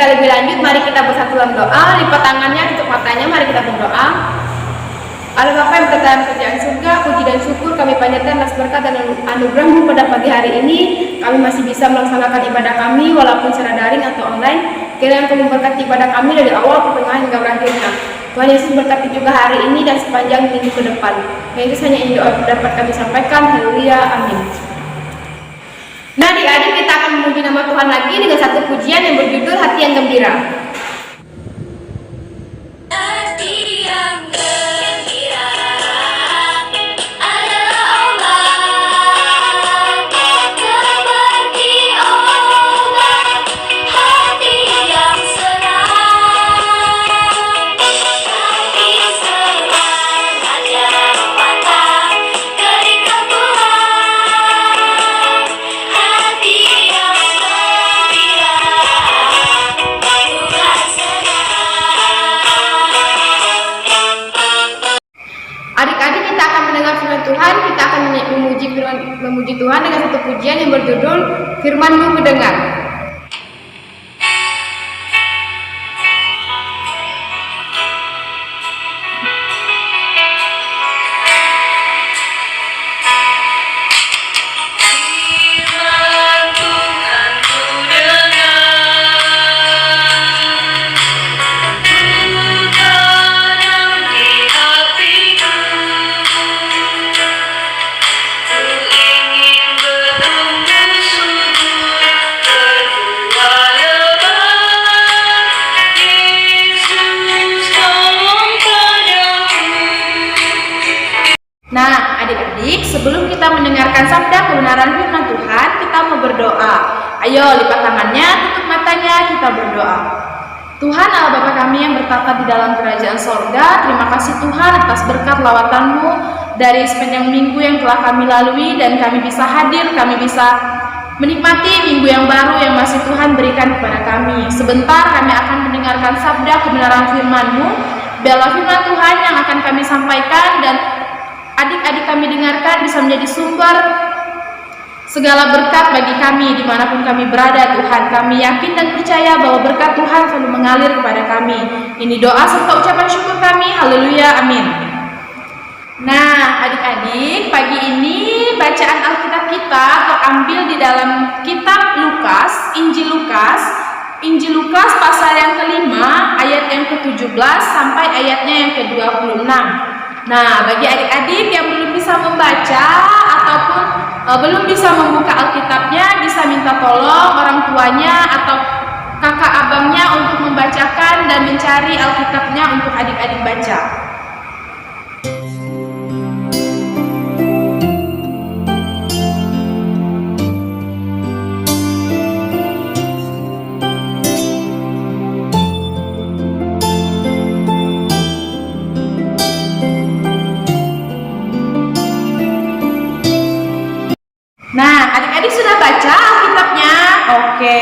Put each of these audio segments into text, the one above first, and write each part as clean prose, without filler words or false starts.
kita lebih lanjut, mari kita bersatu dalam doa. Lipat tangannya, tutup matanya, mari kita berdoa. Allah Bapa yang berada dalam kerajaan surga, puji dan syukur kami panjatkan atas berkat dan anugerah-Mu pada pagi hari ini. Kami masih bisa melaksanakan ibadah kami walaupun secara daring atau online. Kiranya Engkau memberkati ibadah kami dari awal pertengahan hingga berakhirnya. Tuhan Yesus berkati juga hari ini dan sepanjang minggu ke depan. Yang itu hanya ini doa dapat kami sampaikan. Haleluya, amin. Nah, adik-adik, kita akan memuji nama Tuhan lagi dengan satu pujian yang berjudul Hati yang Gembira. Tuhan, kita akan memuji Tuhan dengan satu pujian yang berjudul Firman-Mu Mendengar. Nah, adik-adik, sebelum kita mendengarkan sabda kebenaran firman Tuhan, kita mau berdoa. Ayo, lipat tangannya, tutup matanya, kita berdoa. Tuhan Allah Bapa kami yang bertata di dalam kerajaan sorga, terima kasih Tuhan atas berkat lawatan-Mu dari sepanjang minggu yang telah kami lalui, dan kami bisa hadir, kami bisa menikmati minggu yang baru yang masih Tuhan berikan kepada kami. Sebentar kami akan mendengarkan sabda kebenaran firman-Mu. Biarlah firman Tuhan yang akan kami sampaikan dan adik-adik kami dengarkan bisa menjadi sumber segala berkat bagi kami dimanapun kami berada. Tuhan, kami yakin dan percaya bahwa berkat Tuhan selalu mengalir kepada kami. Ini doa serta ucapan syukur kami. Haleluya, amin. Nah, adik-adik, pagi ini bacaan Alkitab kita terambil di dalam kitab Lukas, Injil Lukas pasal yang kelima, ayat yang ke-17 sampai ayatnya yang ke-26. Nah, bagi adik-adik yang belum bisa membaca ataupun belum bisa membuka Alkitabnya, bisa minta tolong orang tuanya atau kakak abangnya untuk membacakan dan mencari Alkitabnya untuk adik-adik baca. Nah, adik-adik sudah baca Alkitabnya? Oke,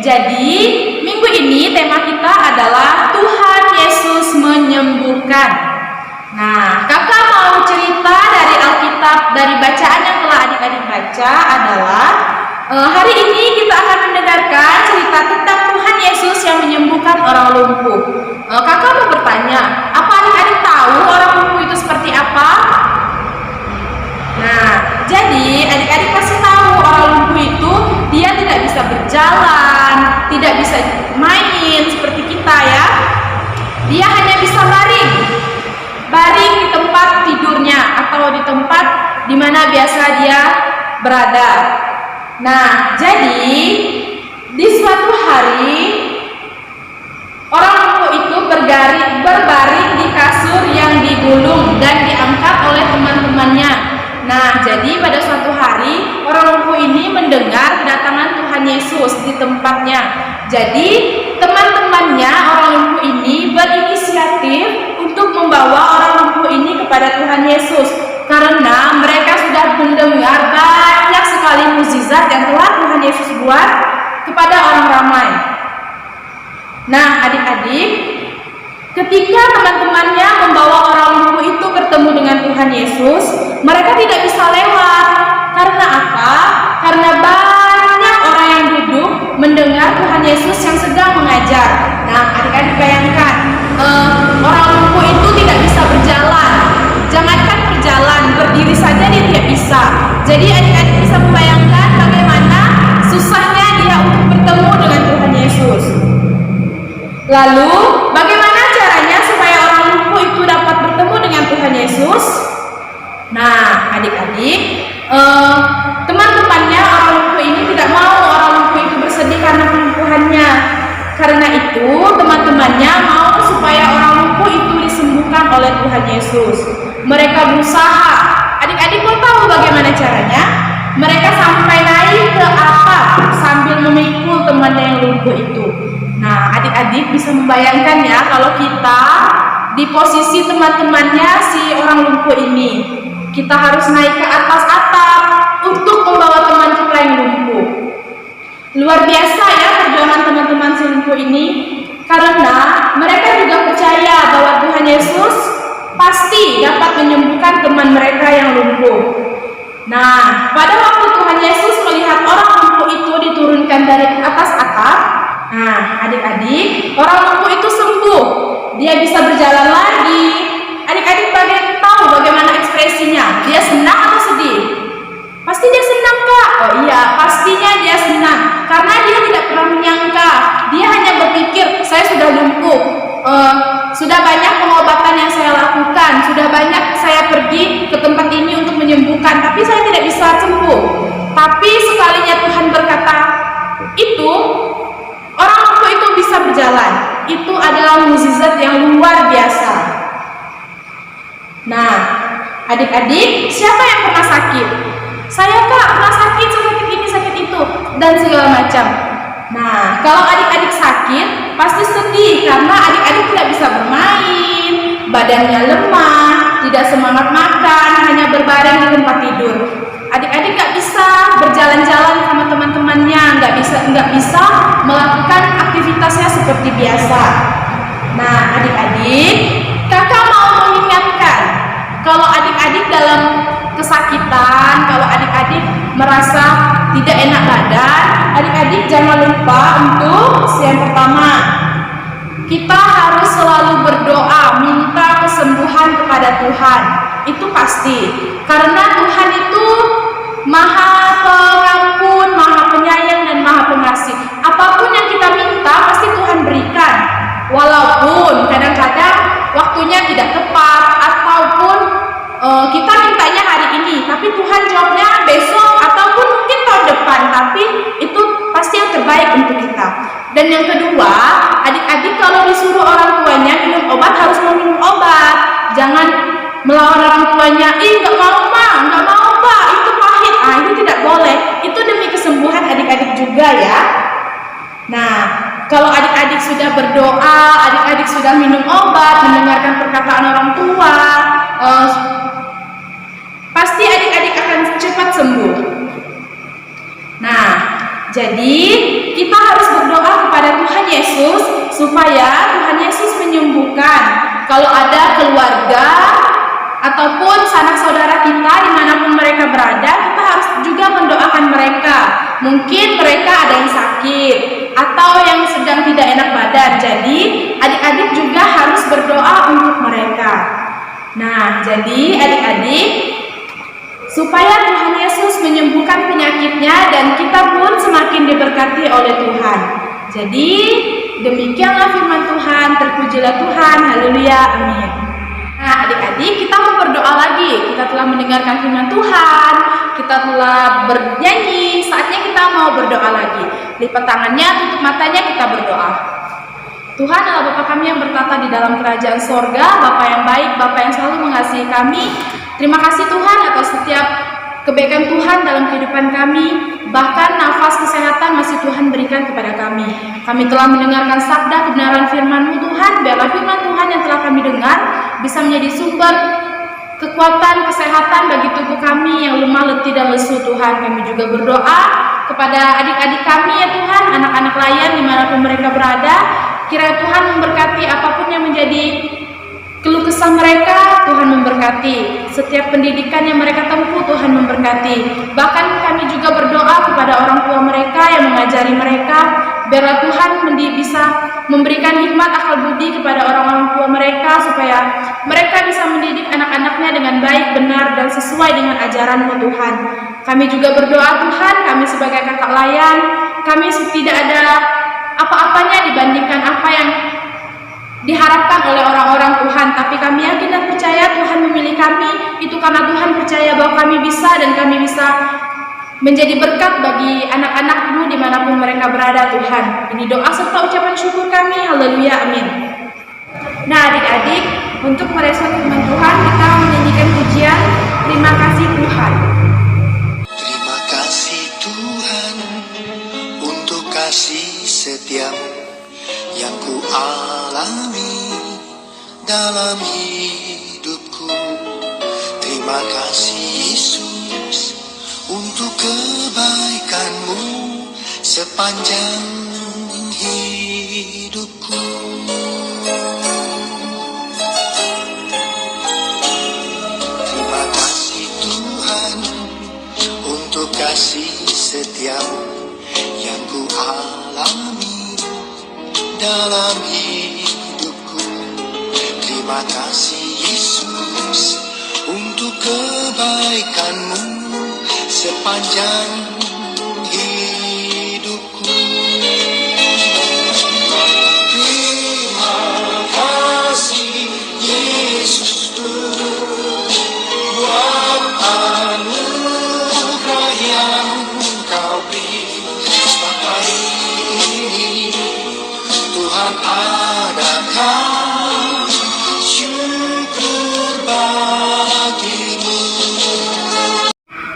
jadi minggu ini tema kita adalah Tuhan Yesus menyembuhkan. Nah, kakak mau cerita dari Alkitab, dari bacaan yang telah adik-adik baca adalah hari ini kita akan mendengarkan cerita tentang Tuhan Yesus yang menyembuhkan orang lumpuh. Kakak mau bertanya, apa adik-adik tahu orang lumpuh itu seperti apa? Nah, jadi adik-adik pasti tahu orang lumpuh itu dia tidak bisa berjalan, tidak bisa main seperti kita ya. Dia hanya bisa baring di tempat tidurnya atau di tempat di mana biasa dia berada. Nah, jadi di suatu hari orang lumpuh itu berbaring di kasur yang digulung dan diangkat oleh teman-temannya. Nah, jadi pada suatu hari orang lumpuh ini mendengar kedatangan Tuhan Yesus di tempatnya. Jadi teman-temannya orang lumpuh ini berinisiatif untuk membawa orang lumpuh ini kepada Tuhan Yesus, karena mereka sudah mendengar banyak sekali mukjizat yang telah Tuhan Yesus buat kepada orang ramai. Nah, adik-adik, ketika teman-temannya membawa orang lumpuh itu bertemu dengan Tuhan Yesus, mereka tidak bisa lewat. Karena apa? Karena banyak orang yang duduk mendengar mendengar Tuhan Yesus yang sedang mengajar. Nah, adik-adik bayangkan, orang lumpuh itu tidak bisa berjalan. Jangankan berjalan, berdiri saja dia tidak bisa. Jadi adik-adik bisa membayangkan bagaimana susahnya dia untuk bertemu dengan Tuhan Yesus. Lalu, bagaimana caranya supaya orang lumpuh itu dapat bertemu dengan Tuhan Yesus? Nah, adik-adik, teman-temannya orang lumpuh ini tidak mau orang lumpuh itu bersedih karena kelumpuhannya. Karena itu, teman-temannya mau supaya orang lumpuh itu disembuhkan oleh Tuhan Yesus. Mereka berusaha. Adik-adik mau tahu bagaimana caranya? Mereka sampai naik ke atap sambil memikul temannya yang lumpuh itu. Nah, adik-adik bisa membayangkan ya kalau kita di posisi teman-temannya si orang lumpuh ini. Kita harus naik ke atas atap untuk membawa teman kita yang lumpuh. Luar biasa ya perjuangan teman-teman si lumpuh ini, karena mereka juga percaya bahwa Tuhan Yesus pasti dapat menyembuhkan teman mereka yang lumpuh. Nah, pada waktu Tuhan Yesus melihat orang lumpuh itu diturunkan dari atas atap, nah adik-adik, orang lumpuh itu sembuh. Dia bisa berjalan lagi. Adik-adik tahu bagaimana ekspresinya? Dia senang atau sedih? Pasti dia senang, Kak. Oh iya, pastinya dia senang. Karena dia tidak pernah menyangka. Dia hanya berpikir, saya sudah lumpuh. Sudah banyak pengobatan yang saya lakukan. Sudah banyak saya pergi ke tempat ini untuk menyembuhkan. Tapi saya tidak bisa sembuh. Tapi sekalinya Tuhan berkata, itu orang lumpuh itu bisa berjalan. Itu adalah mukjizat yang luar biasa. Nah, adik-adik, siapa yang pernah sakit? Saya, Kak, pernah sakit ini, sakit itu, dan segala macam. Nah, kalau adik-adik sakit, pasti sedih karena adik-adik tidak bisa bermain, badannya lemah, tidak semangat makan, hanya berbaring di tempat tidur. Adik-adik nggak bisa berjalan-jalan sama teman-temannya, nggak bisa melakukan aktivitasnya seperti biasa. Nah, adik-adik, kakak mau mengingatkan, kalau adik-adik dalam kesakitan, kalau adik-adik merasa tidak enak badan, adik-adik jangan lupa untuk yang pertama, kita harus selalu berdoa, minta kesembuhan kepada Tuhan. Itu pasti, karena Tuhan itu Maha Pengampun, Maha Penyayang, dan Maha Pengasih. Apapun yang kita minta pasti Tuhan berikan. Walaupun kadang-kadang waktunya tidak tepat, ataupun kita mintanya hari ini, tapi Tuhan jawabnya besok ataupun mungkin tahun depan. Tapi itu pasti yang terbaik untuk kita. Dan yang kedua, adik-adik kalau disuruh orang tuanya minum obat, harus mau minum obat. Jangan melawan orang tuanya, nggak mau Ma, nggak mau Pak, itu pahit. Ah, itu tidak boleh. Itu demi kesembuhan adik-adik juga ya. Nah, kalau adik-adik sudah berdoa, adik-adik sudah minum obat, mendengarkan perkataan orang tua, pasti adik-adik akan cepat sembuh. Nah, jadi kita harus berdoa kepada Tuhan Yesus supaya Tuhan Yesus menyembuhkan. Kalau ada keluarga ataupun sanak saudara kita dimanapun mereka berada, kita harus juga mendoakan mereka. Mungkin mereka ada yang sakit atau yang sedang tidak enak badan. Jadi adik-adik juga harus berdoa untuk mereka. Nah, jadi adik-adik, supaya Tuhan Yesus menyembuhkan penyakitnya dan kita pun semakin diberkati oleh Tuhan. Jadi demikianlah firman Tuhan, terpujilah Tuhan, haleluya, amin. Nah, adik-adik, kita mau berdoa lagi. Kita telah mendengarkan firman Tuhan, kita telah bernyanyi, saatnya kita mau berdoa lagi. Lipat tangannya, tutup matanya, kita berdoa. Tuhan adalah Bapa kami yang bertata di dalam kerajaan sorga, Bapa yang baik, Bapa yang selalu mengasihi kami. Terima kasih Tuhan atas setiap kebaikan Tuhan dalam kehidupan kami. Bahkan nafas kesehatan masih Tuhan berikan kepada kami. Kami telah mendengarkan sabda kebenaran firman-Mu Tuhan. Biarlah firman Tuhan yang telah kami dengar bisa menjadi sumber kekuatan, kesehatan bagi tubuh kami yang lemah, letih, dan lesu Tuhan. Kami juga berdoa kepada adik-adik kami ya Tuhan, anak-anak layan dimanapun mereka berada. Kiranya Tuhan memberkati apapun yang menjadi keluh kesah mereka Tuhan memberkati. Setiap pendidikan yang mereka tempuh Tuhan memberkati. Bahkan kami juga berdoa kepada orang tua mereka yang mengajari mereka, biarlah Tuhan bisa memberikan hikmat akal budi kepada orang-orang tua mereka, supaya mereka bisa mendidik anak-anaknya dengan baik, benar, dan sesuai dengan ajaran-Mu Tuhan. Kami juga berdoa Tuhan, kami sebagai kakak layan, kami tidak ada apa-apanya dibandingkan apa yang diharapkan oleh orang-orang Tuhan, tapi kami yakin dan percaya Tuhan memilih kami, itu karena Tuhan percaya bahwa kami bisa, dan kami bisa menjadi berkat bagi anak-anak-Mu dimanapun mereka berada Tuhan. Ini doa serta ucapan syukur kami, haleluya, amin. Nah adik-adik, untuk merespon firman Tuhan, kita menyanyikan pujian Terima Kasih Tuhan. Terima kasih Tuhan untuk kasih setiamu yang ku alami dalam hidupku. Terima kasih Yesus untuk kebaikan-Mu sepanjang hidupku. Terima kasih Tuhan untuk kasih setiamu yang ku alami dalam hidupku. Terima kasih Yesus untuk kebaikan-Mu sepanjang hidupku. Terima kasih Yesus buat anugerah yang Kau beri. Sampai ini Tuhan adakan syukur bagimu.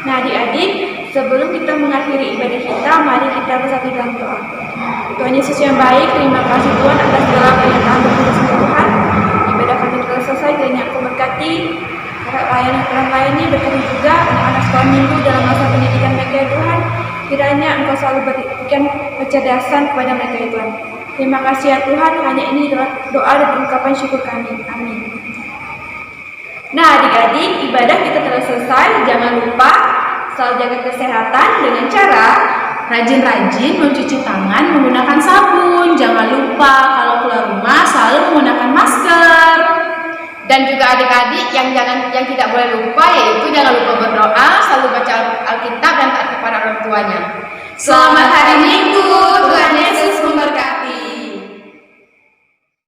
Nah adik-adik, sebelum kita mengakhiri ibadah kita, mari kita bersatu dalam doa. Tuhan Yesus yang baik, terima kasih Tuhan atas segala pernyataan berkata Tuhan. Ibadah kami telah selesai, kiranya Engkau berkati para pelayan yang telah melayani, berkati juga anak-anak sekolah minggu dalam masa pendidikan mereka ya Tuhan. Kiranya Engkau selalu berikan kecerdasan kepada mereka ya Tuhan. Terima kasih ya Tuhan, hanya ini doa dan ungkapan syukur kami. Amin. Nah adik-adik, ibadah kita telah selesai. Jangan lupa selalu jaga kesehatan dengan cara rajin-rajin mencuci tangan menggunakan sabun. Jangan lupa kalau keluar rumah selalu menggunakan masker. Dan juga adik-adik yang tidak boleh lupa, yaitu jangan lupa berdoa, selalu baca Alkitab dan taat kepada orang tuanya. Selamat hari